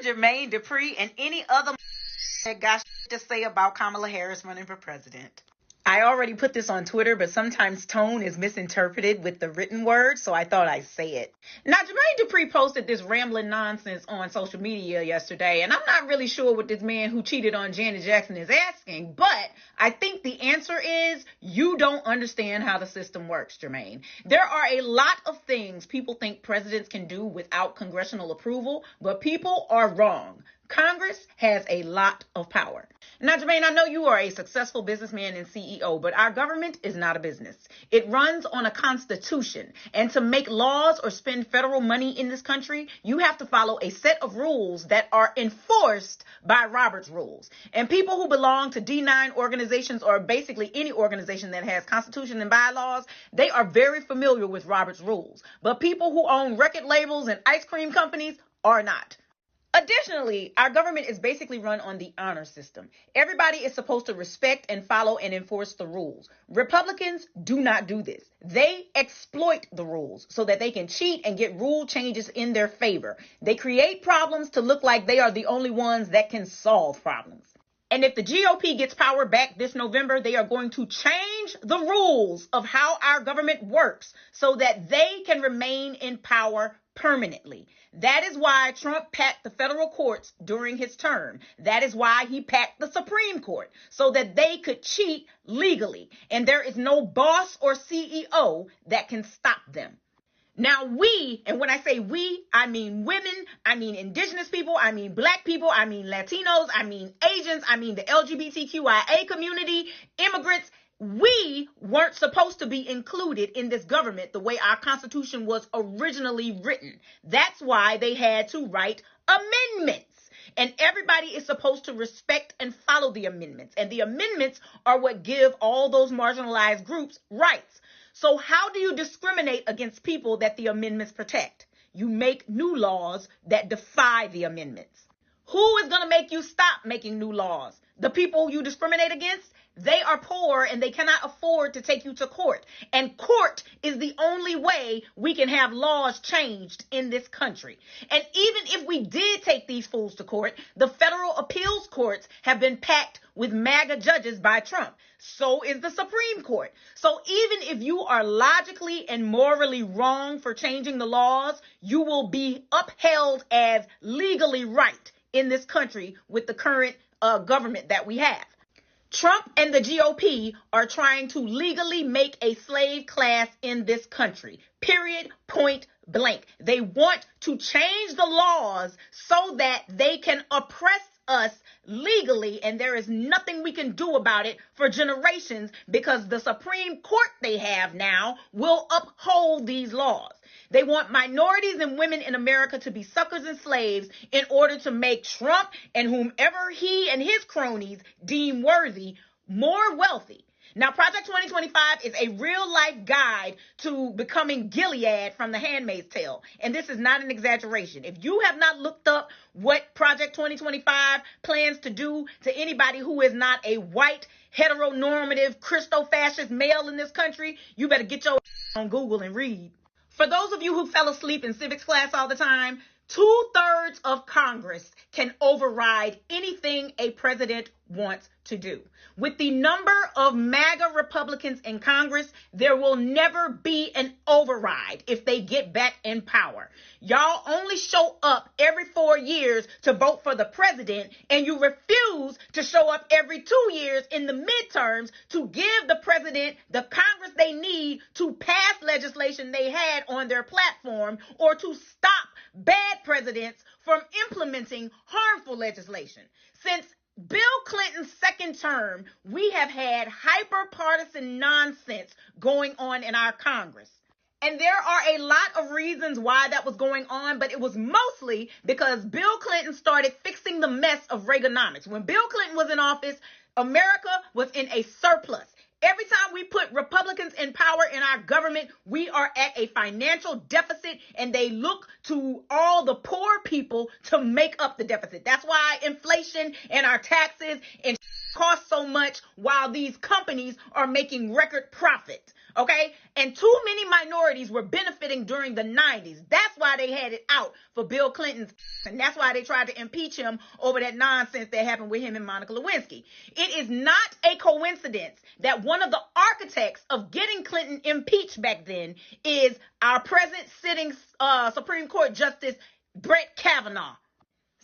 Jermaine Dupree and any other that got to say about Kamala Harris running for president. I already put this on Twitter, but sometimes tone is misinterpreted with the written word, so I thought I'd say it. Now, Jermaine Dupree posted this rambling nonsense on social media yesterday, and I'm not really sure what this man who cheated on Janet Jackson is asking, but I think the answer is you don't understand how the system works, Jermaine. There are a lot of things people think presidents can do without congressional approval, but people are wrong. Congress has a lot of power. Now, Jermaine, I know you are a successful businessman and CEO, but our government is not a business. It runs on a constitution. And to make laws or spend federal money in this country, you have to follow a set of rules that are enforced by Robert's rules. And people who belong to D9 organizations, or basically any organization that has constitution and bylaws, they are very familiar with Robert's rules. But people who own record labels and ice cream companies are not. Additionally, our government is basically run on the honor system. Everybody is supposed to respect and follow and enforce the rules. Republicans do not do this. They exploit the rules so that they can cheat and get rule changes in their favor. They create problems to look like they are the only ones that can solve problems. And if the GOP gets power back this November, they are going to change the rules of how our government works so that they can remain in power permanently. That is why Trump packed the federal courts during his term. That is why he packed the Supreme Court, so that they could cheat legally. And there is no boss or CEO that can stop them. Now we, and when I say we, I mean women, I mean indigenous people, I mean black people, I mean Latinos, I mean Asians, I mean the LGBTQIA community, immigrants. We weren't supposed to be included in this government the way our Constitution was originally written. That's why they had to write amendments. And everybody is supposed to respect and follow the amendments. And the amendments are what give all those marginalized groups rights. So how do you discriminate against people that the amendments protect? You make new laws that defy the amendments. Who is going to make you stop making new laws? The people you discriminate against? They are poor and they cannot afford to take you to court. And court is the only way we can have laws changed in this country. And even if we did take these fools to court, the federal appeals courts have been packed with Maga judges by Trump. So is the Supreme Court. So even if you are logically and morally wrong for changing the laws, you will be upheld as legally right in this country with the current government that we have. Trump and the GOP are trying to legally make a slave class in this country. Period. Point blank. They want to change the laws so that they can oppress us legally, and there is nothing we can do about it for generations because the Supreme Court they have now will uphold these laws. They want minorities and women in America to be suckers and slaves in order to make Trump and whomever he and his cronies deem worthy more wealthy. Now, Project 2025 is a real-life guide to becoming Gilead from The Handmaid's Tale. And this is not an exaggeration. If you have not looked up what Project 2025 plans to do to anybody who is not a white, heteronormative, Christo-fascist male in this country, you better get your on Google and read. For those of you who fell asleep in civics class all the time, 2/3 of Congress can override anything a president wants to do. With the number of MAGA Republicans in Congress, there will never be an override if they get back in power. Y'all only show up every 4 years to vote for the president, and you refuse to show up every 2 years in the midterms to give the president the Congress they need to pass legislation they had on their platform or to stop bad presidents from implementing harmful legislation. Since Bill Clinton's second term, we have had hyper-partisan nonsense going on in our Congress. And there are a lot of reasons why that was going on, but it was mostly because Bill Clinton started fixing the mess of Reaganomics. When Bill Clinton was in office, America was in a surplus. Every time we put Republicans in power in our government, we are at a financial deficit, and they look to all the poor people to make up the deficit. That's why inflation and our taxes and cost so much while these companies are making record profit. Okay? And too many minorities were benefiting during the 90s. That's why they had it out for Bill Clinton's, and that's why they tried to impeach him over that nonsense that happened with him and Monica Lewinsky. It is not a coincidence that one of the architects of getting Clinton impeached back then is our present sitting Supreme Court Justice Brett Kavanaugh.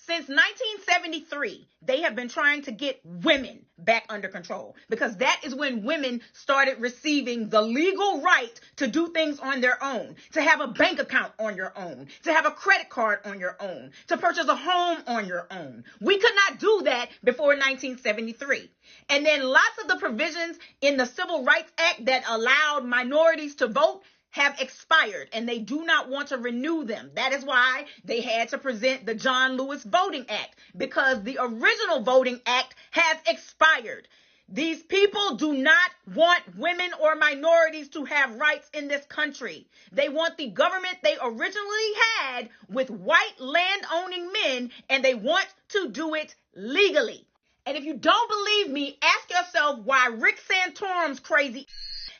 Since 1973, they have been trying to get women back under control, because that is when women started receiving the legal right to do things on their own, to have a bank account on your own, to have a credit card on your own, to purchase a home on your own. We could not do that before 1973. And then lots of the provisions in the Civil Rights Act that allowed minorities to vote have expired, and they do not want to renew them. That is why they had to present the John Lewis Voting Act, because the original Voting Act has expired. These people do not want women or minorities to have rights in this country. They want the government they originally had with white land-owning men, and they want to do it legally. And if you don't believe me, ask yourself why Rick Santorum's crazy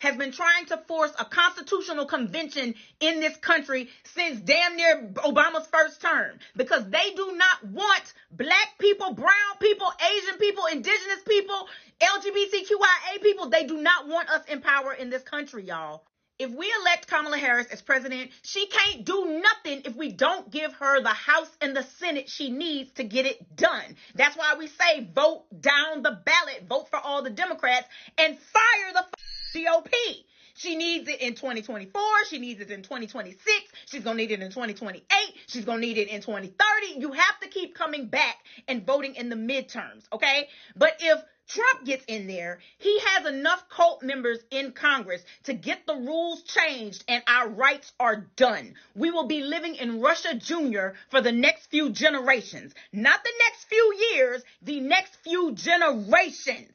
has been trying to force a constitutional convention in this country since damn near Obama's first term, because they do not want black people, brown people, Asian people, indigenous people, LGBTQIA people. They do not want us in power in this country, y'all. If we elect Kamala Harris as president, she can't do nothing if we don't give her the House and the Senate she needs to get it done. That's why we say vote down the ballot, vote for all the Democrats, and fire the GOP. She needs it in 2024. She needs it in 2026. She's going to need it in 2028. She's going to need it in 2030. You have to keep coming back and voting in the midterms, okay? But if Trump gets in there, he has enough cult members in Congress to get the rules changed, and our rights are done. We will be living in Russia Jr. for the next few generations. Not the next few years, the next few generations.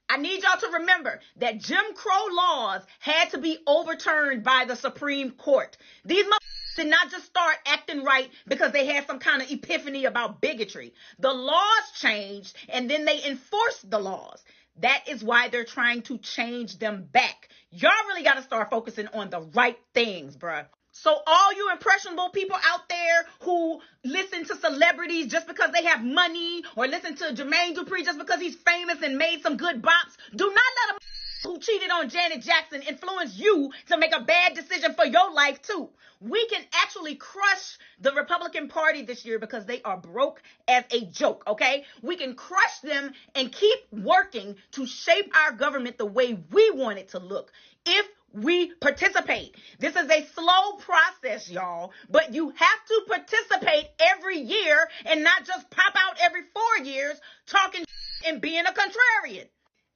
I need y'all to remember that Jim Crow laws had to be overturned by the Supreme Court. These motherfuckers did not just start acting right because they had some kind of epiphany about bigotry. The laws changed, and then they enforced the laws. That is why they're trying to change them back. Y'all really got to start focusing on the right things, bruh. So all you impressionable people out there who listen to celebrities just because they have money, or listen to Jermaine Dupri just because he's famous and made some good bops, do not let a who cheated on Janet Jackson influence you to make a bad decision for your life too. We can actually crush the Republican Party this year because they are broke as a joke, okay? We can crush them and keep working to shape our government the way we want it to look if we participate. This is a slow process, y'all, but you have to participate every year and not just pop out every 4 years talking and being a contrarian.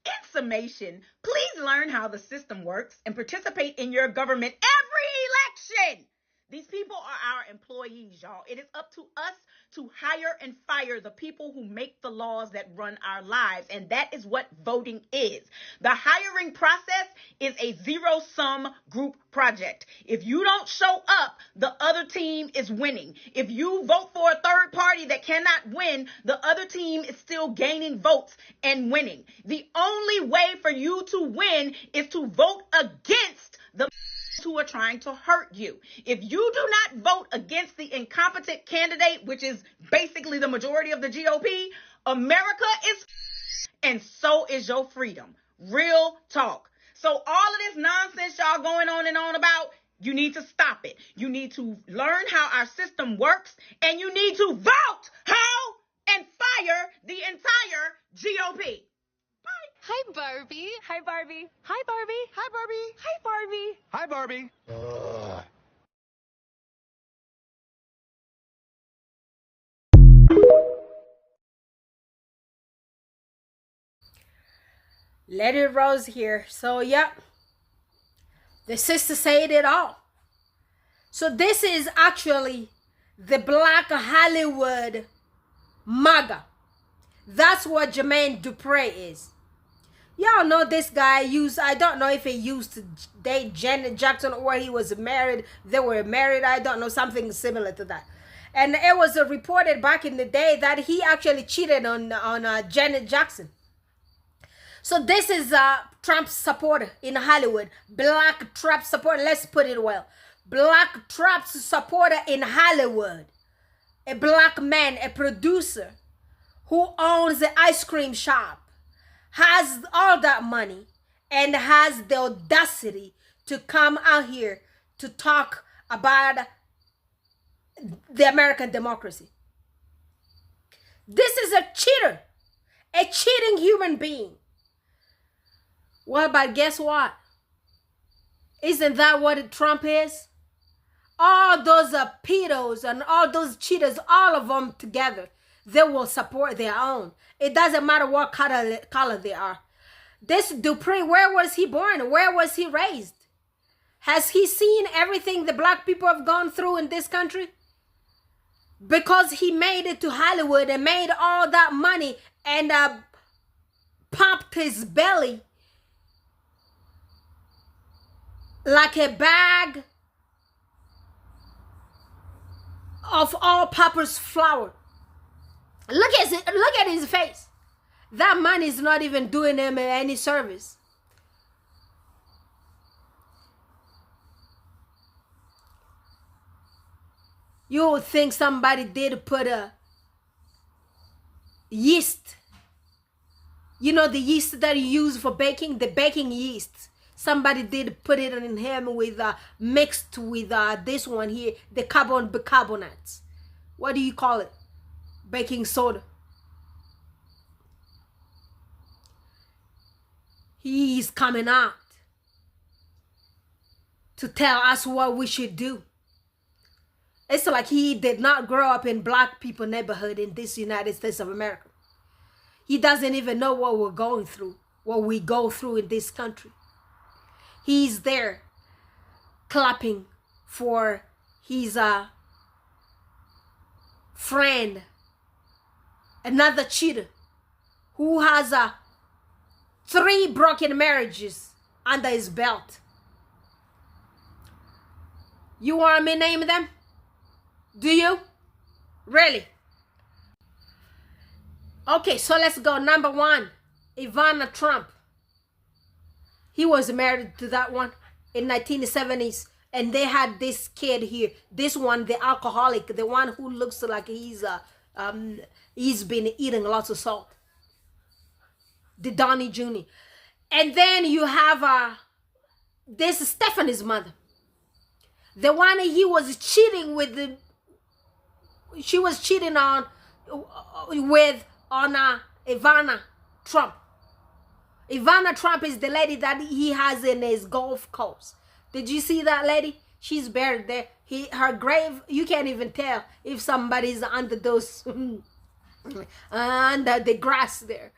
In summation, please learn how the system works and participate in your government every election. These people are our employees, y'all. It is up to us to hire and fire the people who make the laws that run our lives, and that is what voting is. The hiring process is a zero-sum group project. If you don't show up, the other team is winning. If you vote for a third party that cannot win, the other team is still gaining votes and winning. The only way for you to win is to vote against the who are trying to hurt you. If you do not vote against the incompetent candidate, which is basically the majority of the GOP, America is and so is your freedom. Real talk. So all of this nonsense y'all going on and on about, you need to stop it. You need to learn how our system works, and you need to vote, and fire the entire GOP. Hi, Barbie. Hi, Barbie. Hi, Barbie. Hi, Barbie. Hi, Barbie. Hi, Barbie. Let It Rose here. So, yep. The sister said it all. So, this is actually the Black Hollywood Maga. That's what Jermaine Dupri is. Y'all know this guy used, I don't know if he used to date Janet Jackson or he was married. They were married. I don't know, something similar to that. And it was reported back in the day that he actually cheated on Janet Jackson. So this is a Trump supporter in Hollywood. Black Trump supporter, let's put it well. Black Trump supporter in Hollywood. A black man, a producer who owns the ice cream shop, has all that money and has the audacity to come out here to talk about the American democracy. This is a cheater, a cheating human being. Well, but guess what? Isn't that what Trump is? All those pedos and all those cheaters, all of them together, they will support their own. It doesn't matter what color they are. This Dupree, where was he born? Where was he raised? Has he seen everything the black people have gone through in this country? Because he made it to Hollywood and made all that money and pumped his belly like a bag of all-purpose flour. Look at his face. That money is not even doing him any service. You would think somebody did put a yeast. You know the yeast that you use for baking? The baking yeast. Somebody did put it in him with mixed with this one here, the carbon bicarbonates. What do you call it? Baking soda. He's coming out to tell us what we should do. It's like he did not grow up in black people neighborhood in this United States of America. He doesn't even know what we're going through, what we go through in this country. He's there clapping for his friend, another cheater who has 3 broken marriages under his belt. You want me to name them? Do you? Really? Okay, so let's go. Number 1, Ivana Trump. He was married to that one in 1970s. And they had this kid here. This one, the alcoholic, the one who looks like he's been eating lots of salt. The Donnie Jr. And then you have this is Stephanie's mother. The one he was cheating with, she was cheating on Ivana Trump. Ivana Trump is the lady that he has in his golf course. Did you see that lady? She's buried there. Her grave, you can't even tell if somebody's under those under the grass there.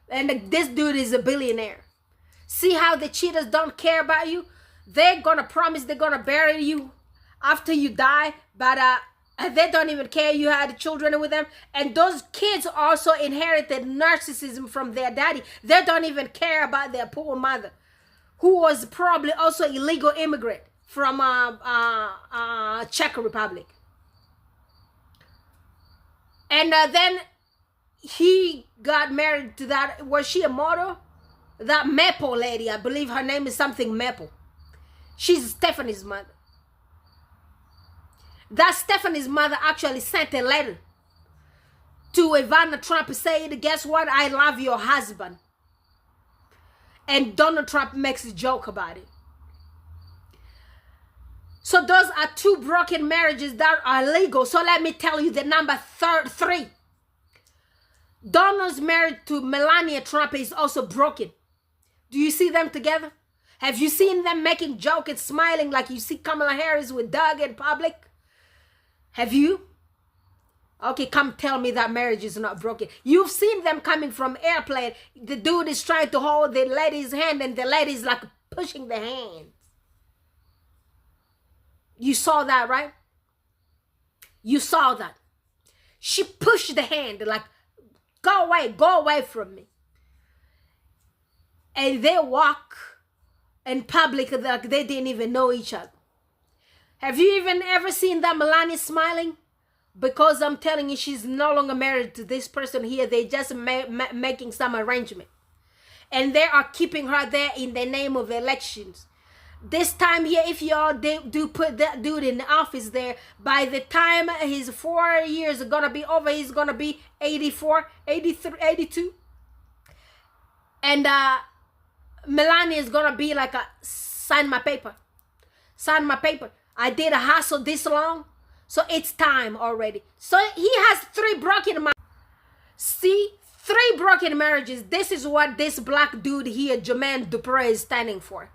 And this dude is a billionaire. See how the cheaters don't care about you? They're gonna promise they're gonna bury you after you die, but they don't even care you had children with them. And those kids also inherited narcissism from their daddy. They don't even care about their poor mother, who was probably also illegal immigrant from Czech Republic. And then he got married to that, was she a model? That Maple lady, I believe her name is something Maple. She's Stephanie's mother. That Stephanie's mother actually sent a letter to Ivana Trump saying, guess what? I love your husband. And Donald Trump makes a joke about it. So those are 2 broken marriages that are legal. So let me tell you the number 3. Donald's married to Melania Trump is also broken. Do you see them together? Have you seen them making jokes and smiling like you see Kamala Harris with Doug in public? Have you? Okay, come tell me that marriage is not broken. You've seen them coming from airplane. The dude is trying to hold the lady's hand and the lady's like pushing the hand. You saw that, right? You saw that. She pushed the hand like, go away from me. and they walk in public like they didn't even know each other. Have you even ever seen that Melania smiling? Because I'm telling you, she's no longer married to this person here. They just making some arrangement. And they are keeping her there in the name of elections. This time here, if y'all do put that dude in the office there, by the time his 4 years are gonna be over, he's gonna be 84, 83, 82. And Melania is gonna be like sign my paper. Sign my paper. I did a hustle this long, so it's time already. So he has 3 broken marriages. See, 3 broken marriages. This is what this black dude here, Jermaine Dupre, is standing for.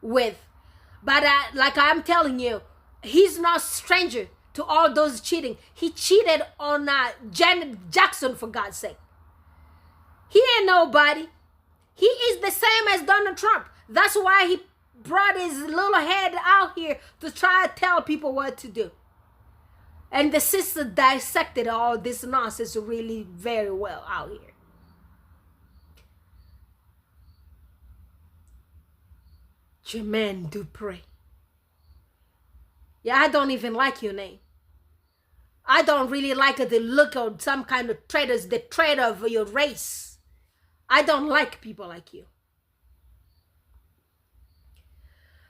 With. But like I'm telling you, he's not stranger to all those cheating. He cheated on Janet Jackson, for God's sake. He ain't nobody. He is the same as Donald Trump. That's why he brought his little head out here to try to tell people what to do. And the sister dissected all this nonsense really very well out here. Jermaine Dupre. Yeah, I don't even like your name. I don't really like the look of some kind of traitors, the traitor of your race. I don't like people like you.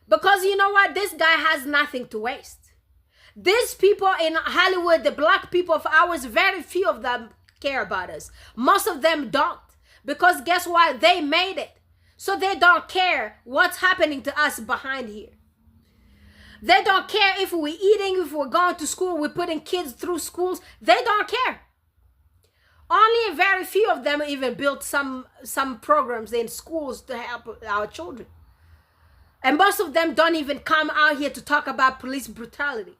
Because you know what? This guy has nothing to waste. These people in Hollywood, the black people of ours, very few of them care about us. Most of them don't. Because guess what? They made it. So they don't care what's happening to us behind here. They don't care if we're eating, if we're going to school, we're putting kids through schools. They don't care. Only very few of them even built some programs in schools to help our children. And most of them don't even come out here to talk about police brutality.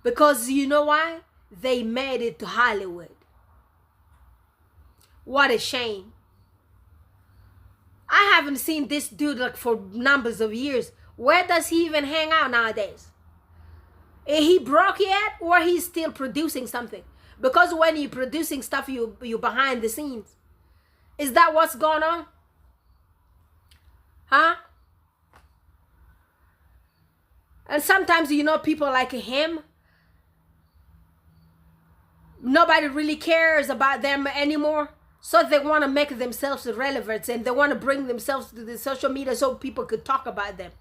Because you know why? They made it to Hollywood. What a shame. I haven't seen this dude like for numbers of years. Where does he even hang out nowadays? Is he broke yet, or he's still producing something? Because when you're producing stuff, you're behind the scenes. Is that what's going on? Huh? And sometimes, you know, people like him, nobody really cares about them anymore. So they want to make themselves relevant, and they want to bring themselves to the social media so people could talk about them.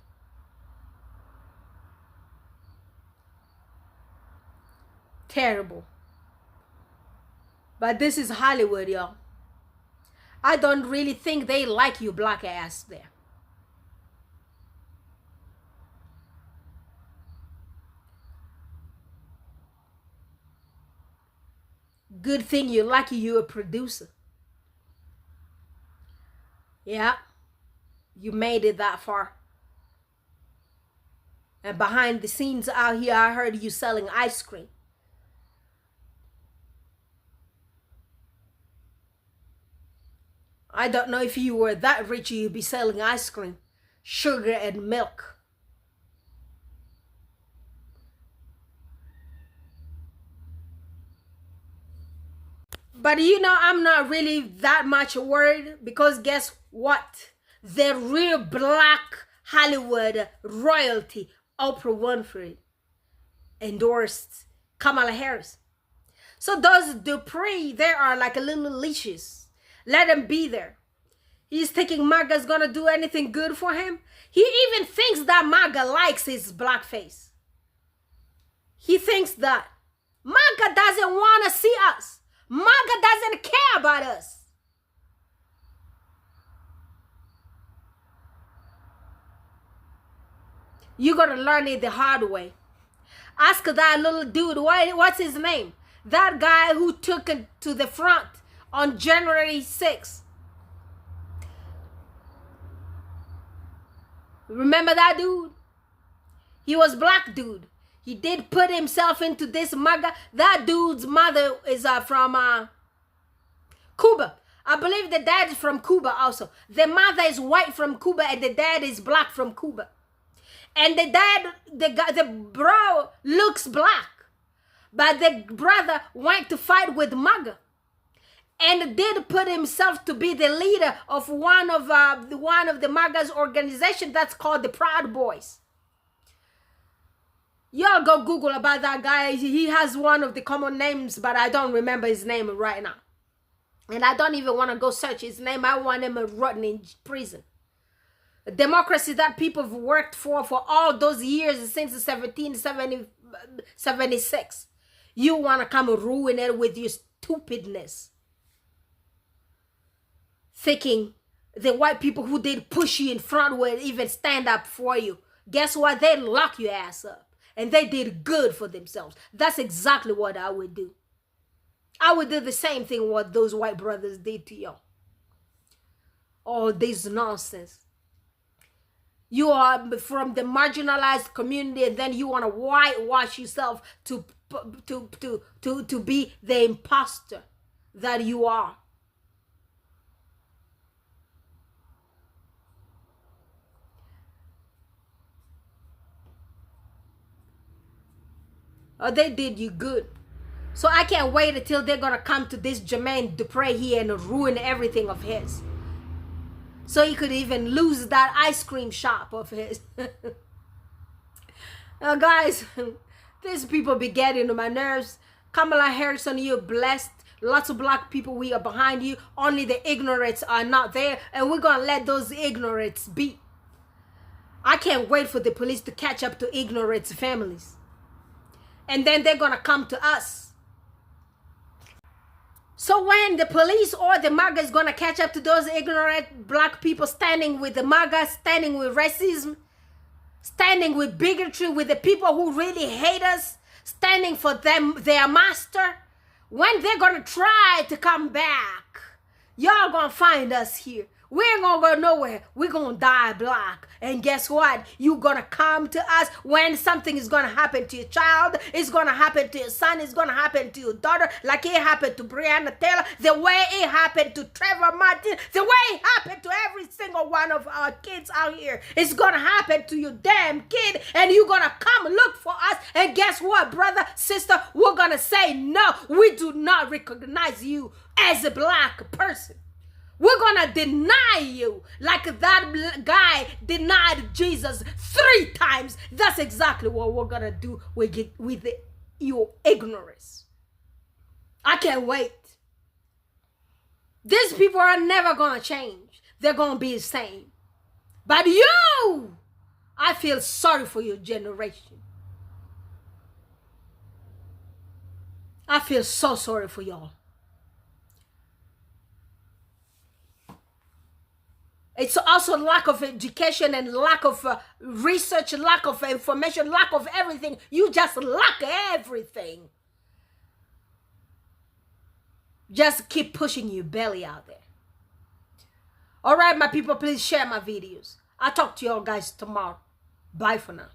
Terrible. But this is Hollywood, y'all. I don't really think they like you black ass there. Good thing you're lucky you're a producer. Yeah, you made it that far. And behind the scenes out here, I heard you selling ice cream. I don't know if you were that rich, you'd be selling ice cream, sugar and milk. But you know, I'm not really that much worried, because guess what? The real black Hollywood royalty, Oprah Winfrey, endorsed Kamala Harris. So those Dupree, they are like a little leashes. Let him be there. He's thinking Maga's gonna do anything good for him. He even thinks that Maga likes his black face. He thinks that Maga doesn't want to see us. Maga doesn't care about us. You're going to learn it the hard way. Ask that little dude, what's his name? That guy who took it to the front on January 6th. Remember that dude? He was black dude. He did put himself into this Maga. That dude's mother is from Cuba. I believe the dad is from Cuba also. The mother is white from Cuba and the dad is black from Cuba. And the dad, the bro looks black. But the brother went to fight with Maga. and did put himself to be the leader of one of the Maga's organization that's called the Proud Boys. Y'all go Google about that guy. He has one of the common names, but I don't remember his name right now. And I don't even want to go search his name. I want him rotten in prison. A democracy that people have worked for all those years since 1776. You want to come and ruin it with your stupidness. Thinking the white people who did push you in front will even stand up for you. Guess what? They lock your ass up. And they did good for themselves. That's exactly what I would do. I would do the same thing what those white brothers did to you. All this nonsense. You are from the marginalized community, and then you want to whitewash yourself to be the imposter that you are. Oh, they did you good. So I can't wait until they're going to come to this Jermaine Dupre here and ruin everything of his. So he could even lose that ice cream shop of his. Now, guys, these people be getting on my nerves. Kamala Harris, you're blessed. Lots of black people, we are behind you. Only the ignorants are not there. And we're going to let those ignorants be. I can't wait for the police to catch up to ignorants' families. And then they're going to come to us. So when the police or the MAGA is going to catch up to those ignorant black people standing with the MAGA, standing with racism, standing with bigotry, with the people who really hate us, standing for them, their master, when they're going to try to come back, y'all going to find us here. We ain't gonna go nowhere. We're gonna die black. And guess what? You're gonna come to us when something is gonna happen to your child. It's gonna happen to your son. It's gonna happen to your daughter. Like it happened to Breonna Taylor. The way it happened to Trevor Martin. The way it happened to every single one of our kids out here. It's gonna happen to your damn kid. And you're gonna come look for us. And guess what, brother, sister? We're gonna say no. We do not recognize you as a black person. We're going to deny you like that guy denied Jesus 3 times. That's exactly what we're going to do with your ignorance. I can't wait. These people are never going to change. They're going to be the same. But you, I feel sorry for your generation. I feel so sorry for y'all. It's also lack of education and lack of research, lack of information, lack of everything. You just lack everything. Just keep pushing your belly out there. All right, my people, please share my videos. I'll talk to y'all guys tomorrow. Bye for now.